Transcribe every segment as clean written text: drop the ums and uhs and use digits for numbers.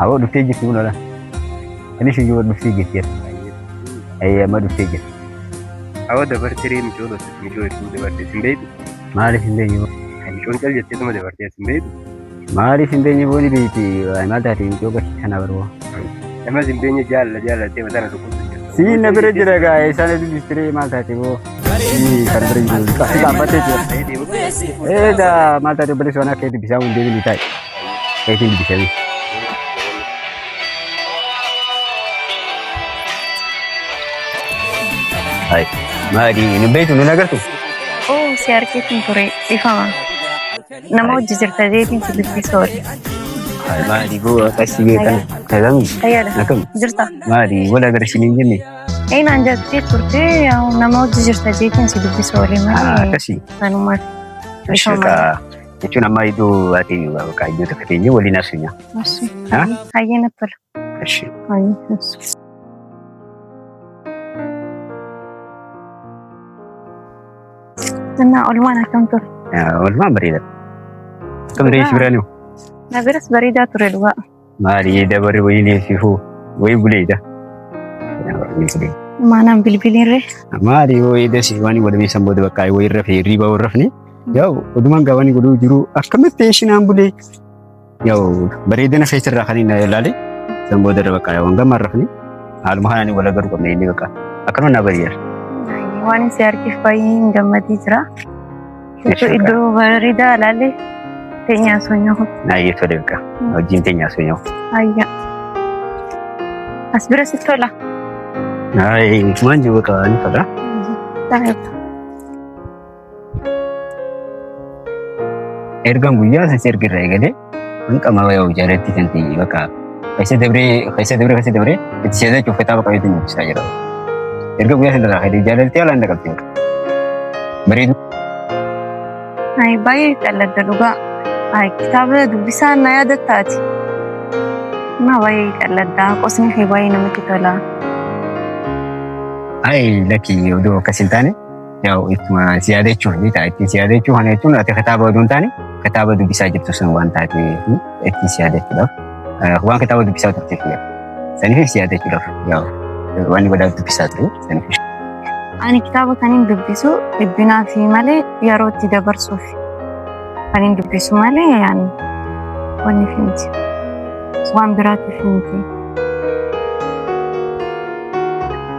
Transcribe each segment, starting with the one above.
Awwa dhuftee jirti kun ola. Anis iyyuu dhuftee jirti. Ayya amma dhuftee jirti. Awwa dabartee mijoolota mijoolota dabartee simbeetu. Maaliif hin beenye? Mijoon cal jettee tuma dabartee simbeetu. Maaliif hin beenye booni beekti maal taatee mijoo bakki kana barbaadu. Nama simbeenye jaallattee mataan tokko. Siin na bira jira gaa isaan dubbistiree maal taatee boo. Kan bira jiru kasi dhaabbatee jira. Egaa maal taatee obboleessi waan akka dubbisaa hundi deebiin taa'e. Eetiin dubbisanii. Hai, maali nu beektu nu agartu? Oh, si arkitiin ture ifama. Nama hojii jirta jeetiin si dubbisoo. Hai, maali boo akkasii beekan. Kazami. Ayyaadha. Nakam. Jirta. Maali wal agarsiin hin jenne? Naan jettee turte nama hojii jirta jeetiin si dubbisoo malee. Akkasii. Kanuma. Ishaka jechuun amma iddoo ati bakka iddoo tokko teenyee waliin asunya. Asu. Hayyee natti tola. Ashi. Hayyee asu. Nah, olmaan akkam ture? Olmaan bareeda. Akkam ta'e si biraan Na biras bareedaa ture dhugaa. maali dabarre wayii leessifuu wayii buleedha. Maanaan bilbiliirree? Maali wayii dasi waan wal meeshaan booda bakka wayii rafee riba warrafne yaa'u odumaan gaawwan godhuu jiru akkamitti shinaan bulee yaa'u bareedina feesirraa kan inni ilaale san booda irra bakka waan gammaan rafne haaluma kanaan wal agaruu qabna inni bakka akkanuma naa bareedaa. Waan si harkiif baay'ee hin gammadii jira. Iddoo bareedaa ilaalle teenyaa soonyoo. Naayee tole bakka wajjin teenyaa soonyoo. Ayya. As bira si tola. Naayee maan jiru bakka ni tola. Taa'eetu. Ergaan guyyaa san ergirra eegalee hanqama yaa'u jaalatti kan ta'e bakka keessa dabree itti seesaa cuuffataa bakka itti mul'isaa jira. Erga guyyaa sana irraa jaallatee alaan dhaqabtee bareedu. Baay'ee qalladda dhugaa. Kitaaba dubbisaan na yaadattaati. Na baay'ee qalladda. Qosni fi baay'ee namatti tola. Lakki oduu akkas hin taane yaa'u ittuma si yaadachuuf ni ta'a. Ittiin si yaadachuuf kana jechuun ati kitaaba oduu hin taane kitaaba dubbisaa jirtu sun waan taateef ittiin si yaadachuudhaaf waan kitaaba dubbisaa turteef saniif si yaadachuudhaaf yaa'u. Waan godhaa dubbisaa ture saniif. Ani kitaaba kan hin dubbisu dhibbinaa fi malee yeroo itti dabarsuuf kan hin dubbisu malee wanni fi miti. Waan biraatiif miti.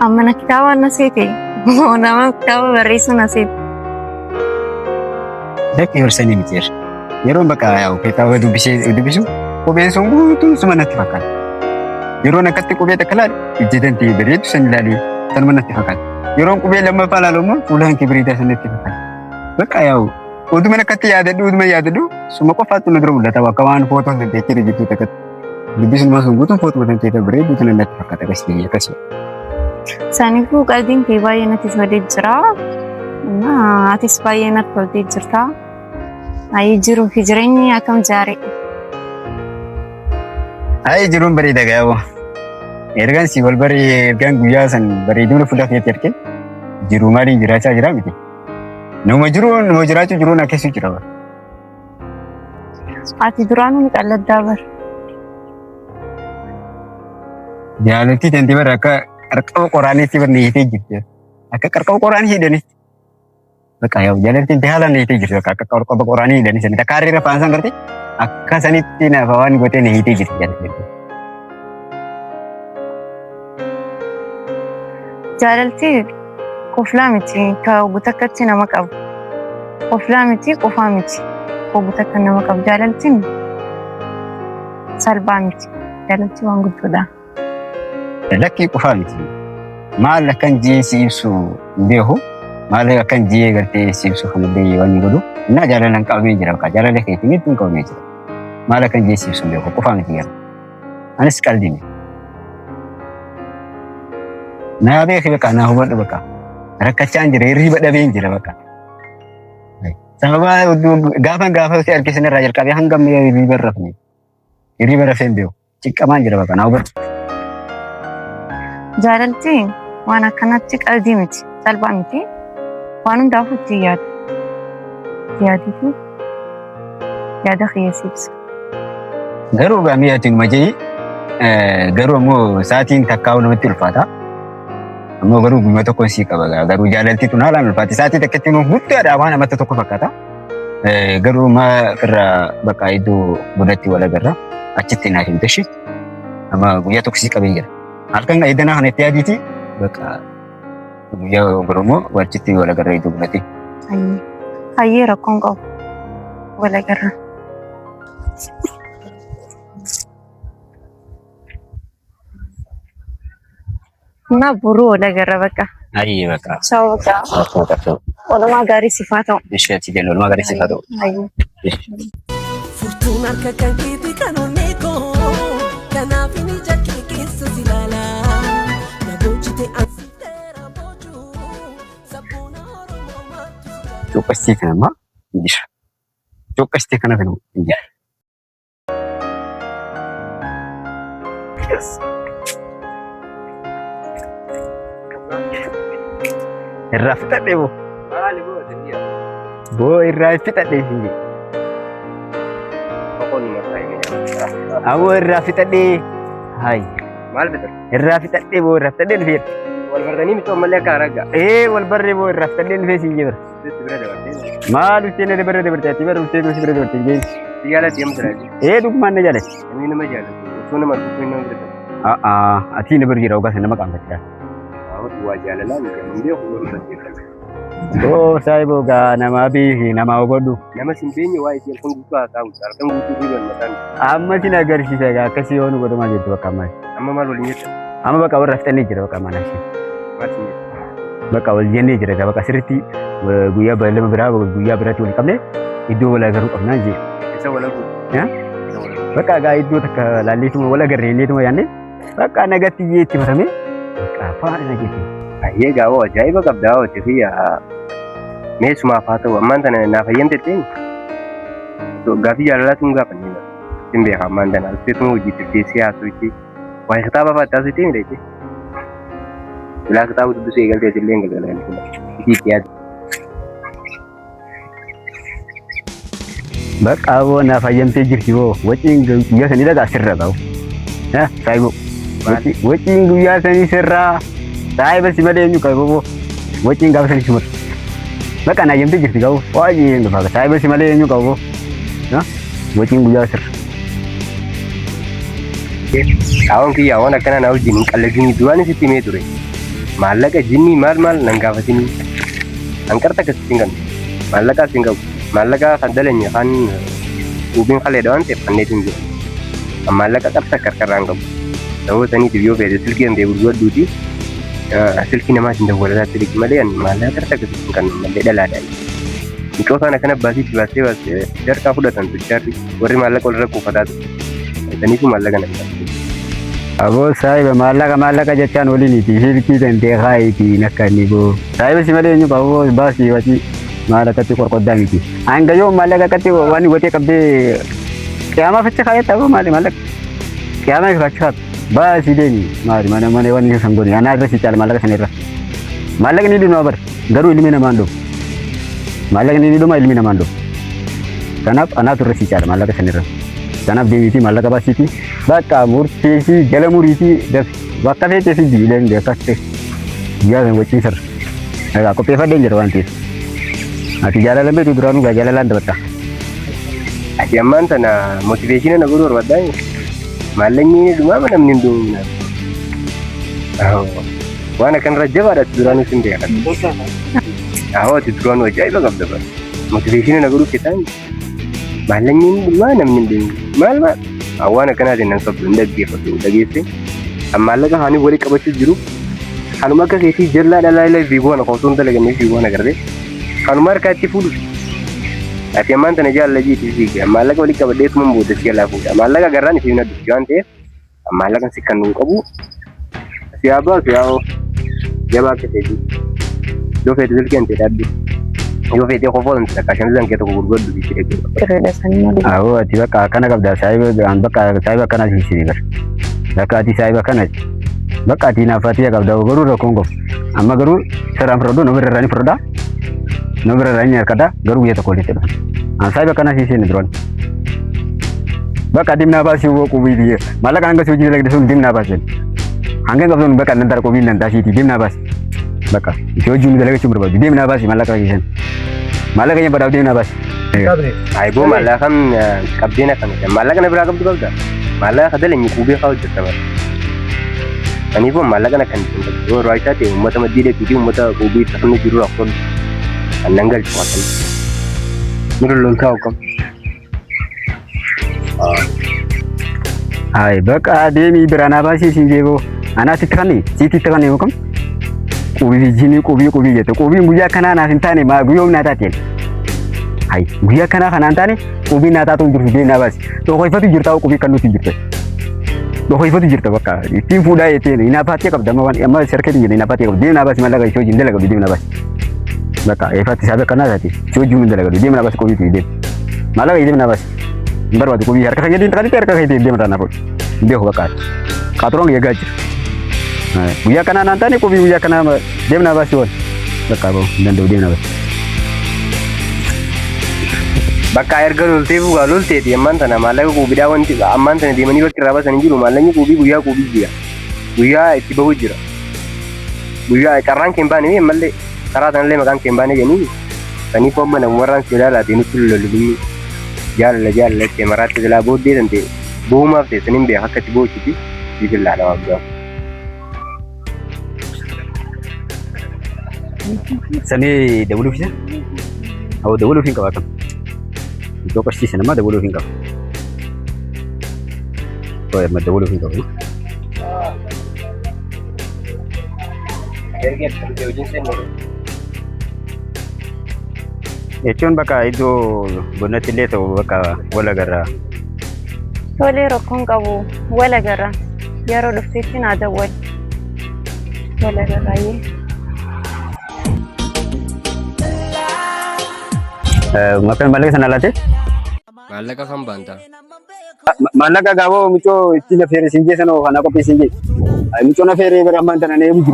Amma kitaaba na seete nama kitaaba barreessu na seete. Dakki horsanii miti jira. Yeroon bakka yaa'u kitaaba dubbisu kopheen sun guutuun suma natti fakkaata. Yeroon akkatti qubee takka laali ijjeetantii bareedu san ilaalee sanuma natti fakkaata. Yeroon qubee lammaffaa laalu immoo fuulaan kee bareedaa san natti fakkaata. Bakka yaa'u oduma akkatti yaadadhu suma qofaatti na dura mul'ata bakka waan footoon san teessee jirtu takkatti. Dubbisuma sun guutuun footuma san teessee bareedu sana natti fakkaata akkasii. Saniifuu qalbiin kee baay'ee natti tolee jira. Atis baay'ee natti toltee jirta. Jiruu fi jireenyi akkam jaarii. Jiruun bareeda gaa'u. Ergaan si wal ergaan guyyaa san bareedina fuula keetti argee jiru maaliin jiraachaa jira miti. Nama jiraachuu jiruun akkasii jira. Ati duraan ni qalladdaa bar. Jaalattii tanti bara akka qarqaba qoraaniitti bar neetee jirti. Akka qarqaba qoraanii hidhanitti. Bakka yaa'u jaalattiin tanti haalaan neetee jirti akka qarqaba qoraanii hidhanii sanitti akka harree rafaan san gartee akka sanitti nafa waan gootee neetee jirti jaalattii. Jaalaltii qoflaa miti ka butakkatti nama qabu. Qoflaa miti qofaa miti ka butakka nama qabu. Jaalaltiin salphaa miti. Jaalaltii waan guddoodha. Lakkii qofaa miti. Maal akkan jiyee si ibsu hin beeku. Maal akkan jiyee gartee si ibsu kan illee waan godhu. Innaa jaalalaan qabamee jira bakka jaalala keetiin hedduun qabamee jira. Maal akkan jiyee si ibsu hin beeku qofaa miti gara. Anis qalbiin. Naa beeki bakka naa hubadhu bakka rakkachaan jira hirriba dhabeen jira bakka. Sababa gaafa si argisan irraa jalqabee hanga ammayyaa hirriba rafne hirriba rafeen beeku ciqqamaan jira bakka naa hubadhu. Jaalaltiin waan akkanatti qalbii miti salphaa miti waan hundaafuu itti yaadu. Yaada keessa ibsa. Garuu gaamii ati majee garuu ammoo sa'aatiin takkaa'u namatti ulfaata. Ammoo garuu guyyaa tokkoon sii qaba garuu jaalaltiitu naalaan ulfaati. Sa'aatii takkatti immoo guddaadha waan namatti tokko fakkaata. Garuu irraa bakka iddoo godhatti wal agarra achitti naaf himte ishee. Amma guyyaa tokko sii qabee jira. Halkan eedanaa kana itti yaadiiti bakka guyyaa Oromoo wachitti wal agarra iddoo godhatti. Hayyee rakkoon qabu wal agarra. Nah buru wal agarra bakka. Hayyee bakka. Ciao bakka. Walumaa gaarii sifaa ta'u. Ishee ati jennu walumaa gaarii sifaa ta'u. Hayyee. Furtuun harka kan keetii kan onnee koo kanaaf inni jakkee keessa si ilaalaa na boojjite ansi dheeraa boojuu sabboona Oromoo maatu si jaalala. Cuuqqastii kana ammaa hin jira. Cuuqqastii kana kan hin jira. Irraa fixadhee boo. Maali boo ta'e? Boo irraa fixadhee hin jiru. Awwa irraa fixadhee. Hayi. Maal bitar? Irraa fixadhee boo irraa fixadhee dhufeera. Wal barranii miti ammallee akka aragaa. Wal barree boo irraa fixadhee dhufee siin jira. Sitti bira dabartee. Maal uffee na dabara dabartee ati bara uffee si bira dabartee geessi. Si jaalatti deemu jiraati. Dhugmaan na jaalatti. Inni nama jaalatu. Osoo nama dhufu nama bira. Ati na bira jira ogaa sana maqaan fachaa. Waa jaalalaa miti amma beeku warra saddeetan. Boo saayiboo gaa namaa beeki namaa ogodhu. Nama sin beenye waa isii halkan guutuu haa taa'u. Halkan guutuu fi galmataan. Amma sin agarsiisa gaa akkasii yoo nu godhumaa jirtu bakka ammaa. Amma maal waliin jetta? Amma bakka warra fixannee jira bakka ammaa naashee. Maal sin jetta? Bakka wal jennee jira gaa bakka sirriitti guyyaa beellama biraa guyyaa biraatti wal qabne iddoo wal agaruu qabnaa jee. Isa wal agaruu. Bakka gaa iddoo takka laalleetuma wal agarree inneetuma yaannee bakka nagatti itti matamee bakka faana nageetti. Ayyee gaawoo ajaa'iba qabdaa hojii fi meessumaaf haa ta'u ammaan tana naaf ayyamtettee gaaffii jaalalaa sun gaafannee hin beeka ammaan tana alfeetuma hojii tirteessee haasoo itti waa kitaaba fa'aataas itti himte bilaa kitaaba dubbisuu eegaltee illee hin galgalan itti yaadu. Bakka boo naaf ayyamtee jirti boo waciin guyyaa sanii dhagaa sirra qabu. Saayiboo waciin guyyaa sanii sirraa saayiba si malee eenyu qabu boo waciin gaafa sanii simatu. Bakka na ayyamtee jirti qabu waajjii hin dhufa saayiba si malee eenyu qabu boo waciin guyyaa sirra. Kaawwan kiyyaa waan akkanaa na wajjin hin qallabini du'aan sitti himee ture. Maallaqa jinnii maal nan gaafatini. Hanqarta akkasitti hin qabne. Maallaqaas hin qabu. Maallaqa kan dalanya kan ubiin kaleedha waan ta'eef kanneetu hin jiru. Maallaqa qabsa karkarraa hin qabu. Namootaniitiif yoo feete silkii danda'e gurgudduuti silkii namaatiin dawwalataa silkii malee maallaqa qarsa akkasitti kan malee dhalaadhaan. Micoosaan akkana baasiitti baasee jarkaa fudhatan tuchaarri warri maallaqa walirra kuufataa ture. Isaniitu maallaqa nama qabsiisa. Aboo saayiba maallaqa jechaan waliiniti silkii danda'e kaayitii nakka inni boo. Saayiba si malee eenyu qabu baasii wati maallaqatti qorqoddaa miti. Hanga yoo maallaqa qatti waan godhee qabdee qiyaamaa facha kaayetta aboo maallaqa qiyaamaa facha kaayetta. Baasii deemi maali mana wanni san godhe anaa irra si caala maallaqa sana irra. Maallaqni ilmi namaa bara garuu ilmi namaa hin dhufu. Maallaqni ni dhuma ilmi namaa hin dhufu. Kanaaf anaatu irra si caala maallaqa sana irra. Kanaaf deemiitii maallaqa baasiitii bakka murteessii jala muriitii bakka feetee fi jiileen akkas ta'e guyyaa sana wajjin sirra. Egaa qopheeffadhee jira waan ta'eef. Ati jaalala beektu duraanuu gaa jaalalaan dabatta. Ati ammaan tana motiveeshina na godhu barbaadaa maallaqni dhumaa namni hin dhumu. Waan akkanarra jabaadha duraanuu sin beekan. Ati duraanuu ajaa'iba qabda bara. Motiveeshina na godhu keessaa maallaqni dhumaa namni hin dhumu. Maal waan akkanaatiin nan qabdu hin dhaggeeffatu dhageesse. Maallaqa haanii walii qabachuuf jiru. Kanuma akka keessi jallaa dhalaa illee fiigoo na qoosoo hin dalagannee fiigoo na gartee. Kanuma harkaa itti fuudhu. Ati ammaan tana jaalala jiitii fiigee maallaqa walii qabadheetuma booda si jalaa fuudha. Maallaqa garraan isiif na dubbii waan ta'eef maallaqan si kan nuun qabu. Si haa baasu yaa jabaa akka ta'e yoo feete silkii hin ta'e dhaabbii. Yoo feetee qofoo hin ta'e kashan zan kee tokko gurguddu fi shiree jiru. Sirriidha sanii malee. Awoo ati bakka akkana qabda saayiba akkanaa si shiree bara. Bakka ati saayiba akkanati. Bakka ati naafatii qabda garuu rakkoon qabu. Amma garuu saraan fudhadhu nama irraa ni fudhadhaa. Nama irraa ni harkadhaa garuu guyyaa tokko walitti dhufa. Saayiba akkanaa si shiree duraan. በቃ ዲምና ባሲ ወቁ ቢዲ ማለቃ አንገስ ወጂ ለግደሱ ዲምና ባሲ አንገን ገብቶን በቃ ነንታር ቆ ቢል ነንታ ሲቲ ዲምና ባሲ በቃ ኢትዮጁ ምደለገች ምርባ ዲምና ባሲ ማለቃ ይሄን ማለቃ የበዳው ዲምና ባሲ አይቦ ማለቃም ቀብዴና ከመተ ማለቃ ነብራ ቀብዱ ገብዳ ማለቃ ከደለኝ ቁቤ ካው ተተባለ እኔቦ ማለቃ ነከን ዶሮ አይታቴ ኡመተ መዲለ ቢዲ ኡመተ ቁቤ ተፈነ ጅሩ አቆል አነንገል ጨዋታ ምሩሉን ታውቀም አይ በቃ ዴሚ ብራና ባሲ ሲንጄቦ አናት ተከኒ ሲቲ ተከኒ ወከም ቁቢ ጂኒ ቁቢ የተ ቁቢ ሙያ ከናና እንታኔ ማጉዮም ናታቴል አይ ሙያ ከና ከናንታኔ ቁቢ ናታቱ ጅሩ ዴና ባሲ ዶኮይፈቱ ጅርታው ቁቢ ከኑት ጅርተ ዶኮይፈቱ ጅርተ በቃ ቲም ፉዳ የቴ ኢና ፓቴ ቀብ ደማዋን የማ ሰርከት ይኔ ኢና ፓቴ ቀብ ዴና ባሲ ማላጋ ሾጂ እንደለጋ ዴና ባሲ በቃ የፋቲ ሳበ ከናታቴ ሾጂ እንደለጋ ዴና ባሲ ቁቢ ዴ ማላጋ ዴና ባሲ በርባዲ ቁቢ ያርከ ከየዲን ተቀዲ ያርከ ከየዲ እንደምራና ነው እንዴው በቃ ካትሮን የጋጅ ጉያ ከና ናንታኔ ቁቢ ጉያ ከና ደምና ባሲሆን በቃ ነው እንደው ደምና ባሲ በቃ ያርገሉልቴ ቡጋሉልቴ የማንተና ማለቁ ቁቢዳ ወንቲ አማንተነ ደመኒ በቅራ ባሰን እንጂ ማለኝ ጉያ ጉያ እቲ በውጅራ ጉያ ቀራን ከምባኔ መለ ቀራተን ላይ መካን ከምባኔ የኒ ከኒ ቆመነ ወራን ሲላላ ዲኑቱል ለልቢ ያለ ከመራት ዝላ ቦዴ እንዴ ቦማፍቴ ስንም ቢያከት ቦቺቲ ይግላላ ዋጋ ሰኔ ደውሉ ፊት አው ደውሉ ፊት ቀባከም ዶቆሽቲ ሰነማ ደውሉ ፊት ቀባ ወይ ደውሉ ፊት ቀባ ደርገት ደውጂን ሰነ የቹን በቃ ይዞ ቦነት ለተው በቃ ወለገራ ቶሌ ረኮን ቀቡ ወለገራ የሮ ዶክቴሽን አደወል ወለገራዬ መከን ማለቀ ሰናላቴ ማለቀ ከምባንታ ማለቀ ጋቦ ምጮ እቲ ነፌሬ ሲንጄ ሰኖ ፋና ኮፒ ሲንጄ ምጮ ነፌሬ በራማንተና ነው ይምዱ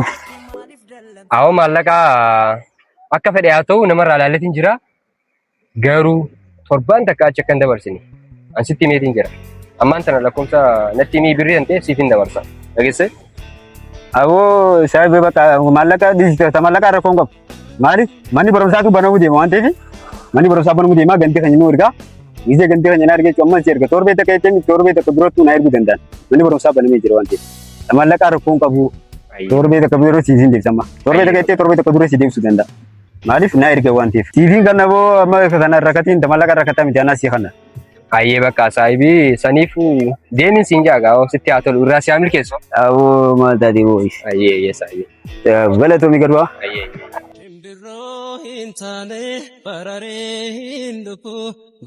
አው ማለቃ አከፈደ ያተው ነመራ ላለት እንጅራ ገሩ ቶርባን ተካቸ ከንደ በርሲኒ አንሲቲ ሜት እንጀራ አማንተና ለኮምሳ ነቲሚ ብሪ እንተ ሲፊን ደበርሳ ለገሰ አቦ ሳይበ በቃ ማለቃ ዲስ ተማለቃ ረኮን ቆም ማሪ ማኒ በረምሳቱ በነው ዲ ማንቴ ማኒ በረምሳ በነው ዲ ማ ገንቴ ከኝ ወርጋ ይዜ ገንቴ ከኝ ናርገ ጮማን ሲርገ ቶርቤ ተከይተኝ ቶርቤ ተከብሮቱ ናይርጉ ደንዳን ማኒ በረምሳ በነው ጅሮ አንቴ ተማለቃ ረኮን ቀቡ ቶርቤ ተከብሮ ሲዚን ዲሰማ ቶርቤ ተከይቴ ቶርቤ ተከብሮ ሲዲምሱ ደንዳ ማሪፍ ናይርገ ዋንቴ ቲቪን ከነቦ አማ ከተና ረከቲን ተማለቃ ረከታ ሚዳና ሲኸና አየ በቃ ሳይቢ ሰኒፉ ዴሚን ሲንጃጋ አው ሲቲያተሉ ራሲ አምል ከሶ አው ማዳዲ ቦይስ አየ የሳይ በለቶ ሚገድዋ አየ ድሮ ኢንታኔ በራሬ እንዱኩ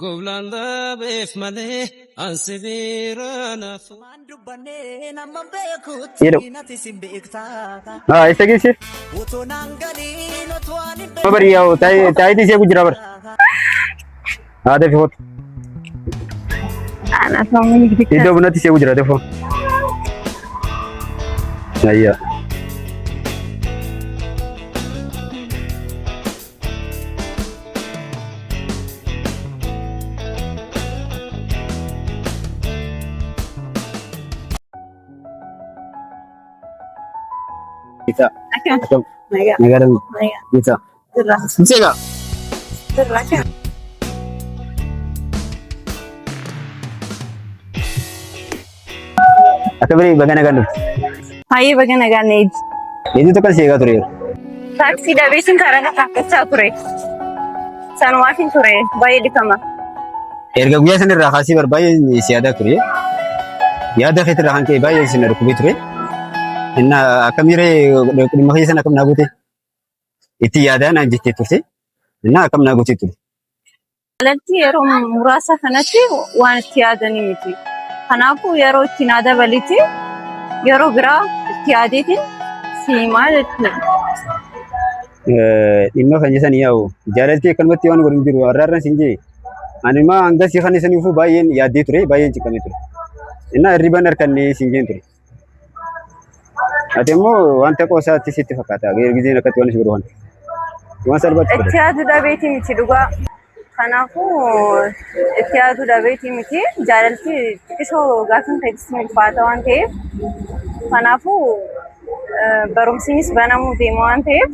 ጎብላንዳ ቤፍ ማሌ አንሲቢራናፉ ማንዱባኔ ናማበኩት ኢናቲ ሲምቤክታ አይሰጊሲ ወቶናንጋሊ ኖቷኒ በሪያው ታይቲ ሲጉ ጅራበር አደ ፊሆት አና ሰሙን ይግዲክ ኢዶ ብነቲ ሲጉ ጅራ ደፎ አያ kita atau negara kita sega atau beri bagana አይ በገነጋኔ itu tuh kan sega tuh ታክሲ ዳቤሽን ካረጋ ታከቻ ቱሬ ሰንዋፊን ቱሬ ባይ ዲከማ erga guya sanir rakasi berbayi siada tuh ya ada kita rakan ke bayi sinar kubit tuh inna akamire makanya sana akam naguti iti yaada na jite turte inna akam naguti tu ለንቲ የሮ ሙራሳ ከነቲ ዋን ቲያደኒ ሚቲ ከናኩ የሮ ቲናዳ በሊቲ የሮ ግራ ቲያዴቲ ሲማለት inno kanjisan yaw jalalti kalmatti wan godum jiru arraran sinje anima angasi khanisani fu bayen yaade ture bayen cikame ture inna riban arkanne sinje ture atemo wanta qosa tisitti fakata ger gize nakati wan shuru wan salbat ቲያድ ዳቤቲ ሚቲ ዱጋ Kanaafuu itti yaaduu dhabeetii miti jaalalti xiqqishoo gaafin teessisni ulfaata waan ta'eef kanaafuu barumsinis banamuu deema waan ta'eef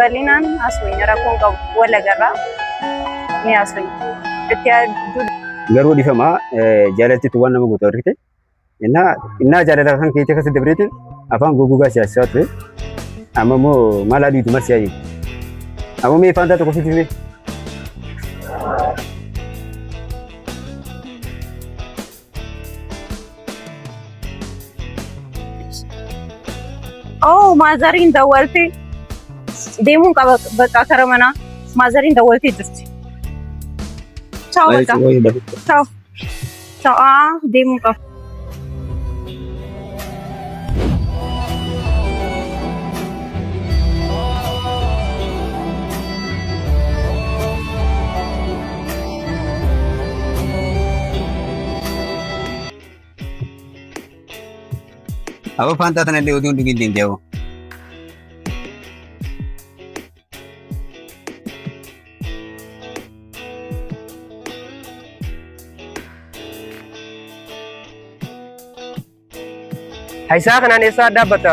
bal'inaan haasawaa rakkoon qabu wal agarraa ni haasawaa itti yaaduu garuu dhifama jaalaltitu waan nama gootu argite innaa jaalala kan keetii akkasii dabreetiin afaan goguugaa siyaasaa ture amma immoo maal adiitu marsiyaa jechuudha amma mee faantaa tokko fitime ማዘሪን ደወልቴ deemuun qaba በቃ ከረመና ማዘሪን ደወልቴ jirti ቻው በቃ ቻው ቻው deemuun qaba Apa fantaa tanallee oduu hundi gindin deemu. Haisaa kanaan eessaa dhaabbata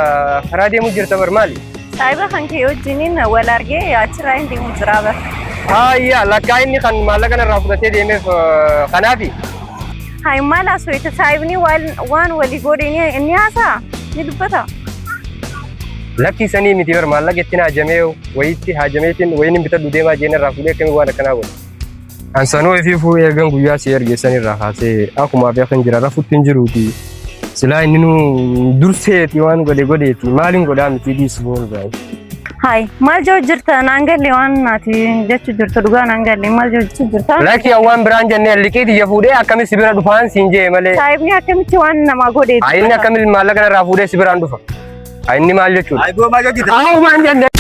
karaa deemuu jirta bar maali? Saayiba kan kee wajjiniin wal argee achirraa hin deemu jira bar. Ayyaa lakkaa inni kan maallaqa narraa fudhatee deemeef kanaafi? Hai maal haasawaa saayibni waan walii godhe inni haasaa ni dubbata. Lakki sanii miti bar maallaqa ittiin haajamee wayitti haajameetiin wayiin bitadhu deemaa jeen irraa fuudhee akkamii waan akkanaa godhe. Ansanoo ifiifuu eegan guyyaa si ergeessan irraa kaasee akkuma abiyyaa kan jira rafuutti hin jiruuti. Silaa inni nu durseeti waan godheeti maaliin godhaa miti dhiisu boonu baay'ee. Hai maal joo jirta naangalee waan naati jechuu jirta dhugaa naangalee maal joo jechuu jirta. Lakki waan biraan jennee liqeeti ija fuudhee akkami si bira dhufaan siin jee malee. Saayibni akkamitti waan namaa godheeti. Inni akkami maallaqa narraa fuudhee si biraan dhufa. Inni maal jechuudha. Ayi boo maal jechuudha. Maa jennee.